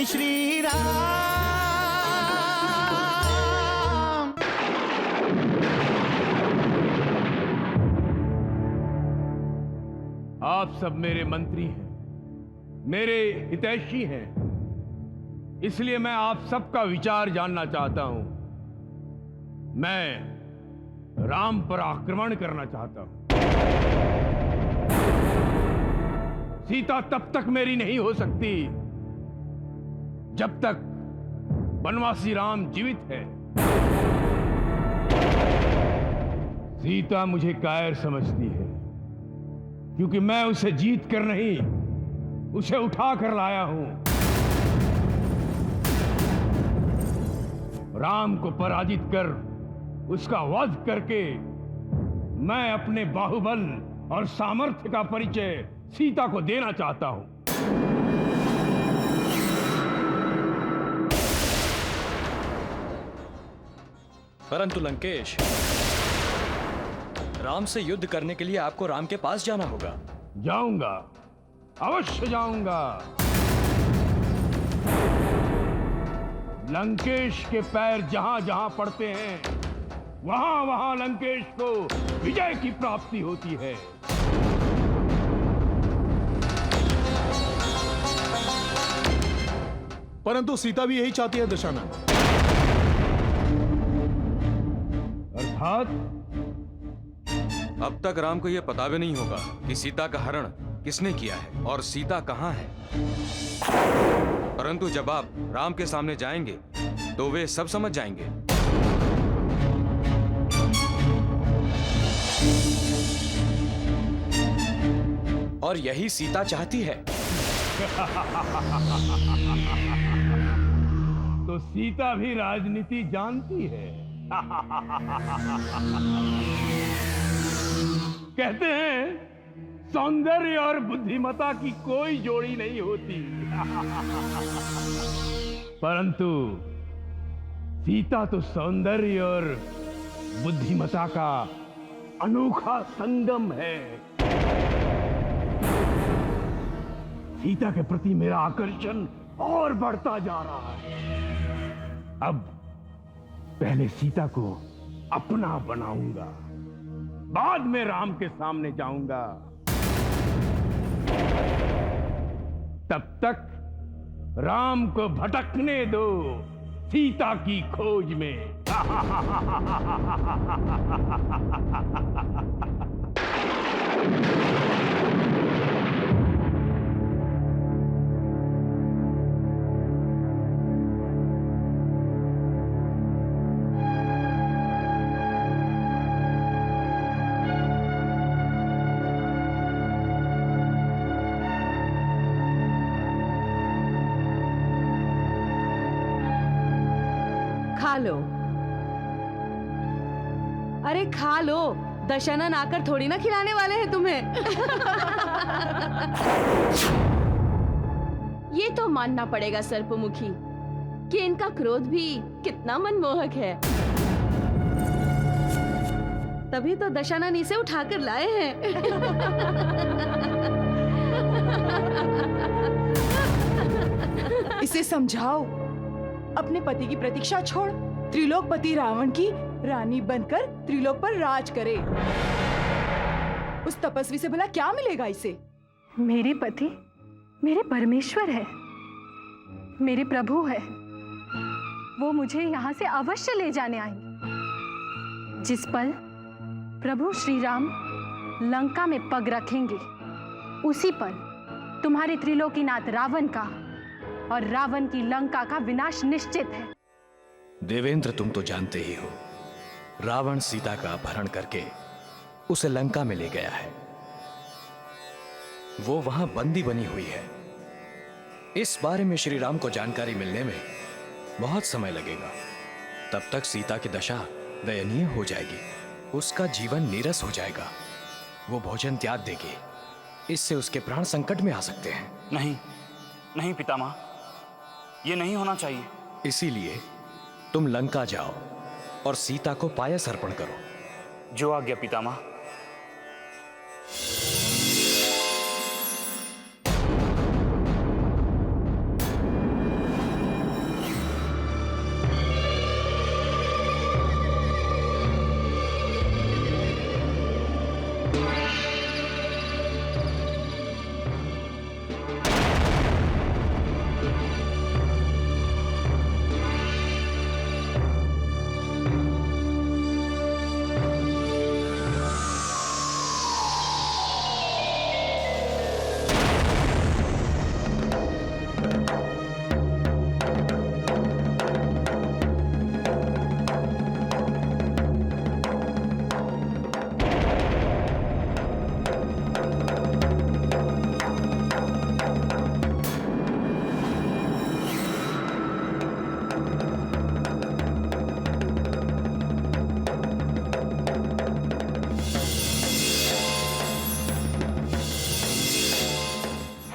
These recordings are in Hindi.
जय श्री राम। आप सब मेरे मंत्री हैं, मेरे हितैषी हैं, इसलिए मैं आप सबका विचार जानना चाहता हूं। मैं राम पर आक्रमण करना चाहता हूं। सीता तब तक मेरी नहीं हो सकती जब तक वनवासी राम जीवित है। सीता मुझे कायर समझती है क्योंकि मैं उसे जीत कर नहीं, उसे उठा कर लाया हूं। राम को पराजित कर उसका वध करके मैं अपने बाहुबल और सामर्थ्य का परिचय सीता को देना चाहता हूं। परंतु लंकेश, राम से युद्ध करने के लिए आपको राम के पास जाना होगा। जाऊंगा, अवश्य जाऊंगा। लंकेश के पैर जहां जहां पड़ते हैं, वहां वहां लंकेश को विजय की प्राप्ति होती है। परंतु सीता भी यही चाहती है दशानन। अर्थात अब तक राम को यह पता भी नहीं होगा कि सीता का हरण किसने किया है और सीता कहां है। परंतु जब आप राम के सामने जाएंगे तो वे सब समझ जाएंगे। और यही सीता चाहती है। तो सीता भी राजनीति जानती है। कहते हैं सौंदर्य और बुद्धिमता की कोई जोड़ी नहीं होती। परंतु सीता तो सौंदर्य और बुद्धिमता का अनोखा संगम है। सीता के प्रति मेरा आकर्षण और बढ़ता जा रहा है। अब पहले सीता को अपना बनाऊंगा, बाद में राम के सामने जाऊंगा। तब तक राम को भटकने दो सीता की खोज में। खा लो, अरे खा लो। दशानन आकर थोड़ी ना खिलाने वाले हैं तुम्हें। ये तो मानना पड़ेगा सर्पमुखी कि इनका क्रोध भी कितना मनमोहक है। तभी तो दशानन इसे उठाकर लाए हैं। इसे समझाओ, अपने पति की प्रतीक्षा छोड़ त्रिलोकपति रावण की रानी बनकर त्रिलोक पर राज करे। उस तपस्वी से भला क्या मिलेगा इसे? मेरे पति मेरे परमेश्वर है, मेरे प्रभु है। वो मुझे यहाँ से अवश्य ले जाने आएंगे। जिस पल प्रभु श्री राम लंका में पग रखेंगे, उसी पल तुम्हारे त्रिलोकीनाथ रावण का और रावण की लंका का विनाश निश्चित है। देवेंद्र, तुम तो जानते ही हो, रावण सीता का अपहरण करके उसे लंका में ले गया है। वो वहां बंदी बनी हुई है। इस बारे में श्री राम को जानकारी मिलने में बहुत समय लगेगा। तब तक सीता की दशा दयनीय हो जाएगी, उसका जीवन नीरस हो जाएगा, वो भोजन त्याग देगी। इससे उसके प्राण संकट में आ सकते हैं। नहीं नहीं पितामह, ये नहीं होना चाहिए। इसीलिए तुम लंका जाओ और सीता को पायस अर्पण करो। जो आज्ञा पितामह।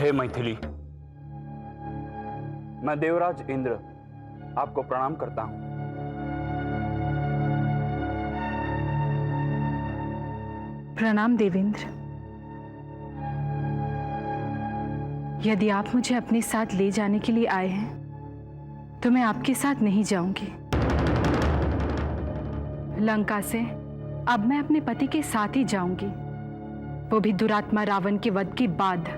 हे मैथिली, मैं देवराज इंद्र आपको प्रणाम करता हूं। प्रणाम देवेंद्र। यदि आप मुझे अपने साथ ले जाने के लिए आए हैं तो मैं आपके साथ नहीं जाऊंगी। लंका से अब मैं अपने पति के साथ ही जाऊंगी, वो भी दुरात्मा रावण के वध के बाद।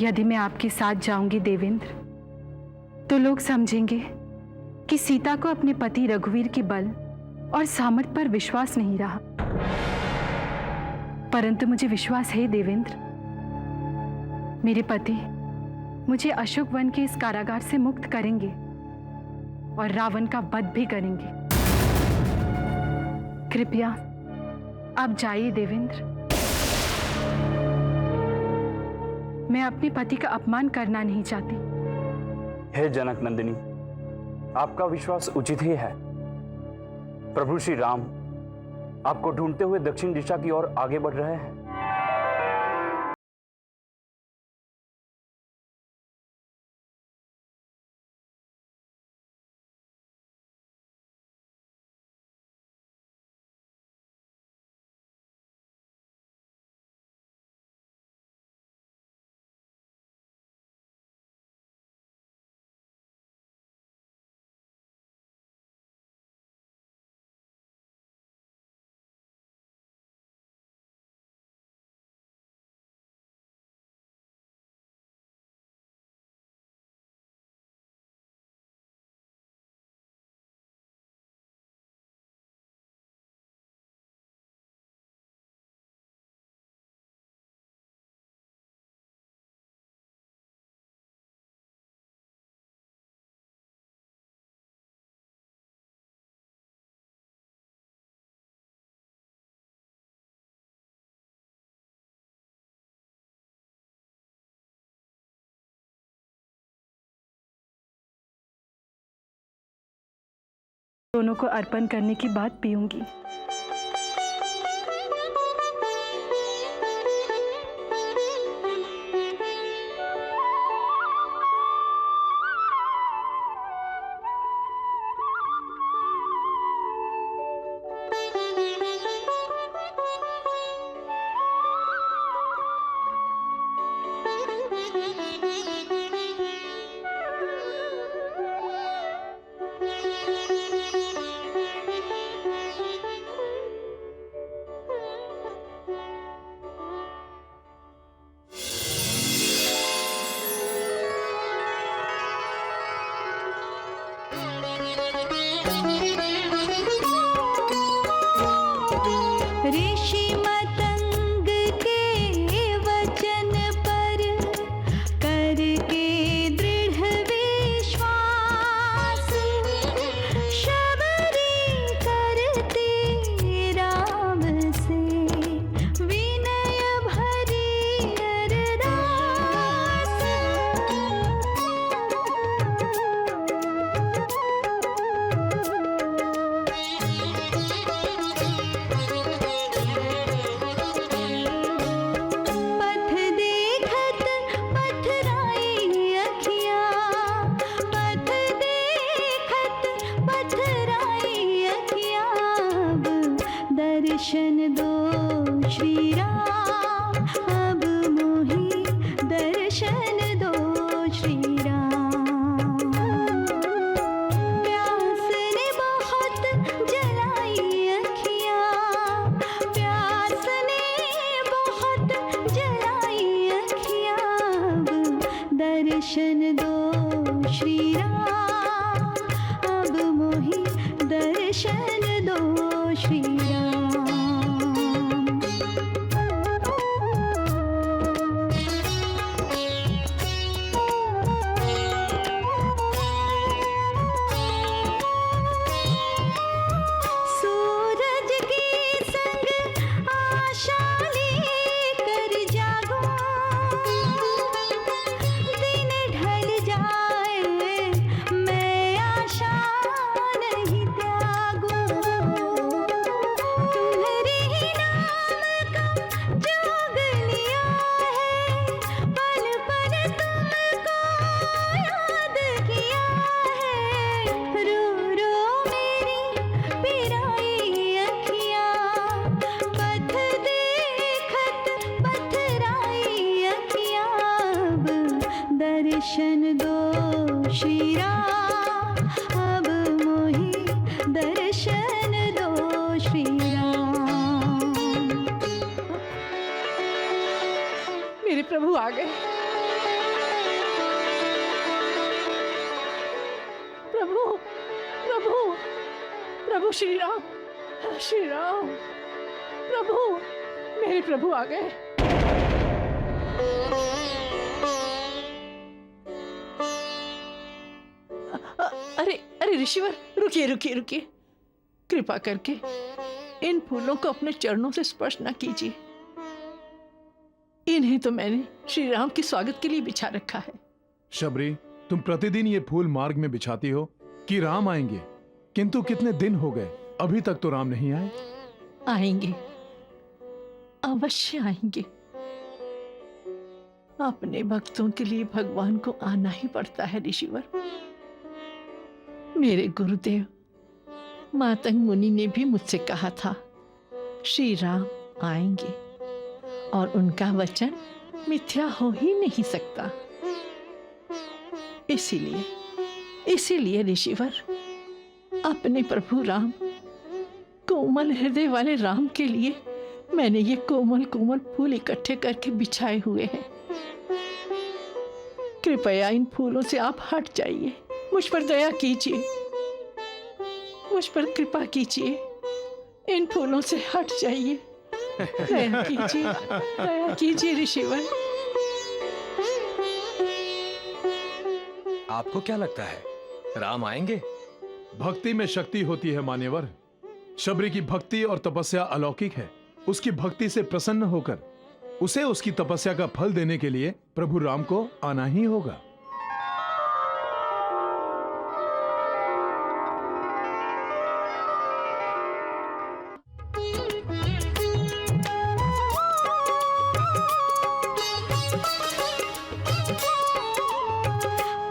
यदि मैं आपके साथ जाऊंगी देवेंद्र, तो लोग समझेंगे कि सीता को अपने पति रघुवीर के बल और सामर्थ्य पर विश्वास नहीं रहा। परंतु मुझे विश्वास है देवेंद्र, मेरे पति मुझे अशोक वन के इस कारागार से मुक्त करेंगे और रावण का वध भी करेंगे। कृपया आप जाइए देवेंद्र। मैं अपने पति का अपमान करना नहीं चाहती। हे जनक नंदिनी, आपका विश्वास उचित ही है। प्रभु श्री राम आपको ढूंढते हुए दक्षिण दिशा की ओर आगे बढ़ रहे हैं। दोनों को अर्पण करने के बाद पीऊंगी। ऋषि मतंग के वचन पर करके दृढ़ विश्वास, शबरी करते राम से विनय भरी अरदास। दर्शन दो श्री राम, अब मोहि दर्शन दो श्री राम। प्यास ने बहुत जलाई अखियाँ, प्यास ने बहुत जलाई अखियाँ, अब दर्शन दो श्री राम, अब मोहि दर्शन दो श्री राम। सूरज के संग आशा लेकर जागो, दिन ढल जाए मैं आशा नहीं त्यागूं। दर्शन दो श्री राम, अब मोहि दर्शन दो श्री राम। मेरे प्रभु आ गए। प्रभु प्रभु प्रभु श्री राम, श्री राम, प्रभु, मेरे प्रभु आ गए। अरे अरे ऋषिवर, रुकिए रुकिए रुकिए, कृपा करके इन फूलों को अपने चरणों से स्पर्श न कीजिए। इन्हें तो मैंने श्री राम के स्वागत के लिए बिछा रखा है। शबरी, तुम प्रतिदिन ये फूल मार्ग में बिछाती हो कि राम आएंगे, किंतु कितने दिन हो गए अभी तक तो राम नहीं आए। आएंगे, अवश्य आएंगे। अपने भक्तों के लिए भगवान को आना ही पड़ता है ऋषिवर। मेरे गुरुदेव मातंग मुनि ने भी मुझसे कहा था, श्री राम आएंगे और उनका वचन मिथ्या हो ही नहीं सकता। इसीलिए ऋषिवर, अपने प्रभु राम, कोमल हृदय वाले राम के लिए मैंने ये कोमल कोमल फूल इकट्ठे करके बिछाए हुए हैं। कृपया इन फूलों से आप हट जाइए, मुझ पर दया कीजिए, मुझ पर कृपा कीजिए, इन फूलों से हट जाइए, दया कीजिए ऋषिवर। आपको क्या लगता है राम आएंगे? भक्ति में शक्ति होती है मान्यवर। शबरी की भक्ति और तपस्या अलौकिक है। उसकी भक्ति से प्रसन्न होकर उसे उसकी तपस्या का फल देने के लिए प्रभु राम को आना ही होगा।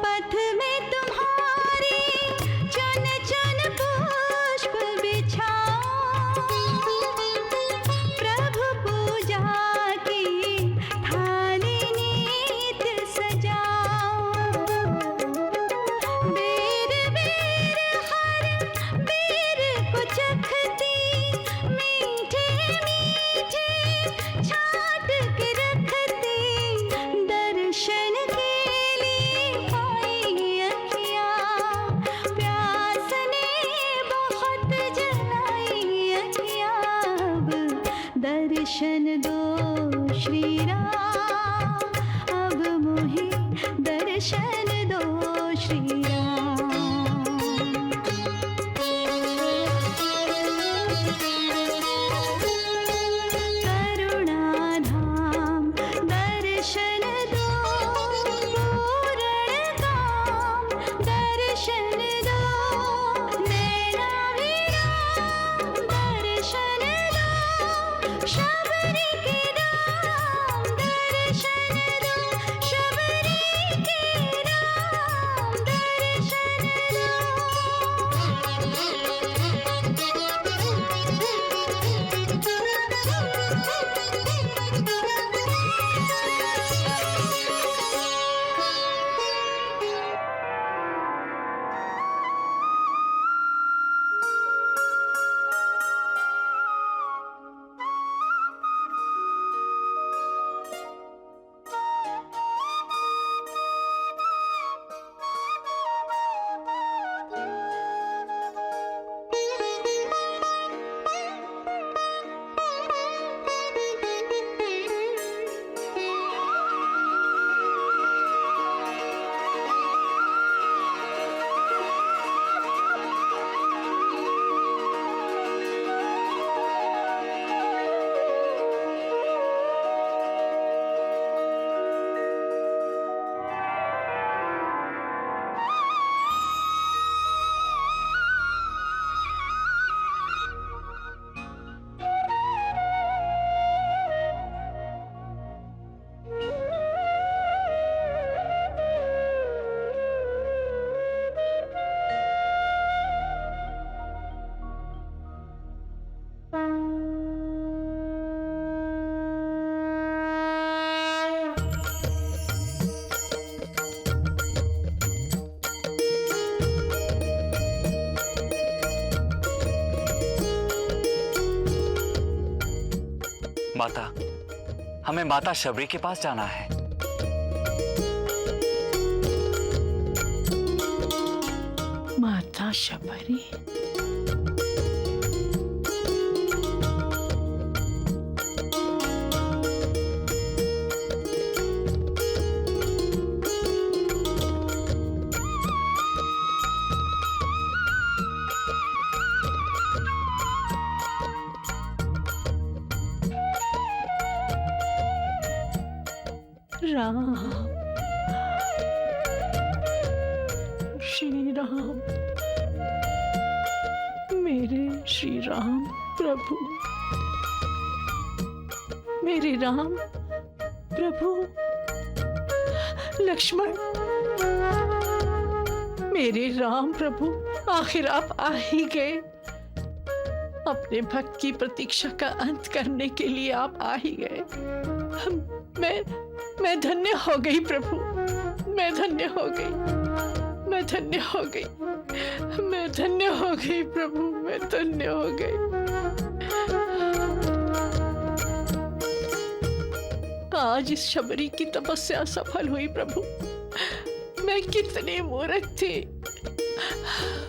पथ में तुम्हारे चुन चुन पुष्प बिछाओ, प्रभु पूजा की थाली नित्य सजाओ। बेर बेर हर बेर को चखती, मीठे मीठे छाट के रखती, दर्शन के लिए पाई अखियाँ, प्यास ने बहुत जलाई अखियाँ। अब दर्शन दो श्री राम, अब मोहि दर्शन दो श्री राम। करुणाधाम दर्शन दो, पूर्ण काम दर्शन दो, नैनाभिराम दर्शन दो, शबरी के राम दर्शन दो, शबरी के राम दर्शन हमें माता शबरी के पास जाना है। माता शबरी? राम, श्री राम, मेरे श्री राम प्रभु, मेरे राम प्रभु लक्ष्मण, मेरे राम प्रभु, आखिर आप आ ही गए। अपने भक्त की प्रतीक्षा का अंत करने के लिए आप आ ही गए। मैं धन्य हो गई प्रभु, मैं धन्य हो गई, मैं धन्य हो गई, मैं धन्य हो गई प्रभु, मैं धन्य हो गई। आज इस शबरी की तपस्या सफल हुई प्रभु। मैं कितनी मूर्ख थी,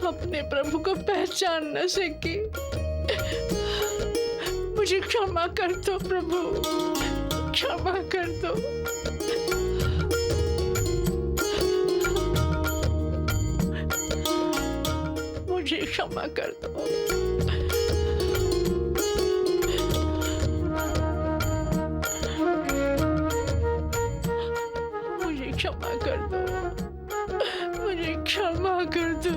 अपने प्रभु को पहचान न सकी। मुझे क्षमा कर दो प्रभु, क्षमा कर दो। मुझे क्षमा कर दो। मुझे क्षमा कर दो, मुझे क्षमा कर दो।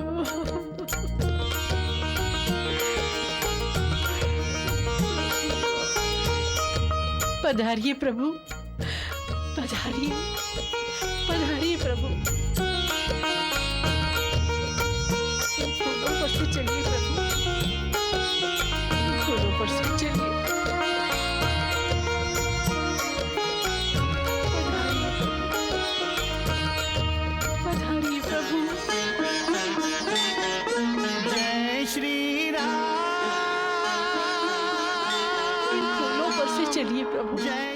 पधारिए प्रभु, पधारिए, पधारिए प्रभु। फूलों पर से चलिए प्रभु, फूलों पर से चलिए। पधारिए प्रभु। जय श्री राम। फूलों पर से चलिए प्रभु। जय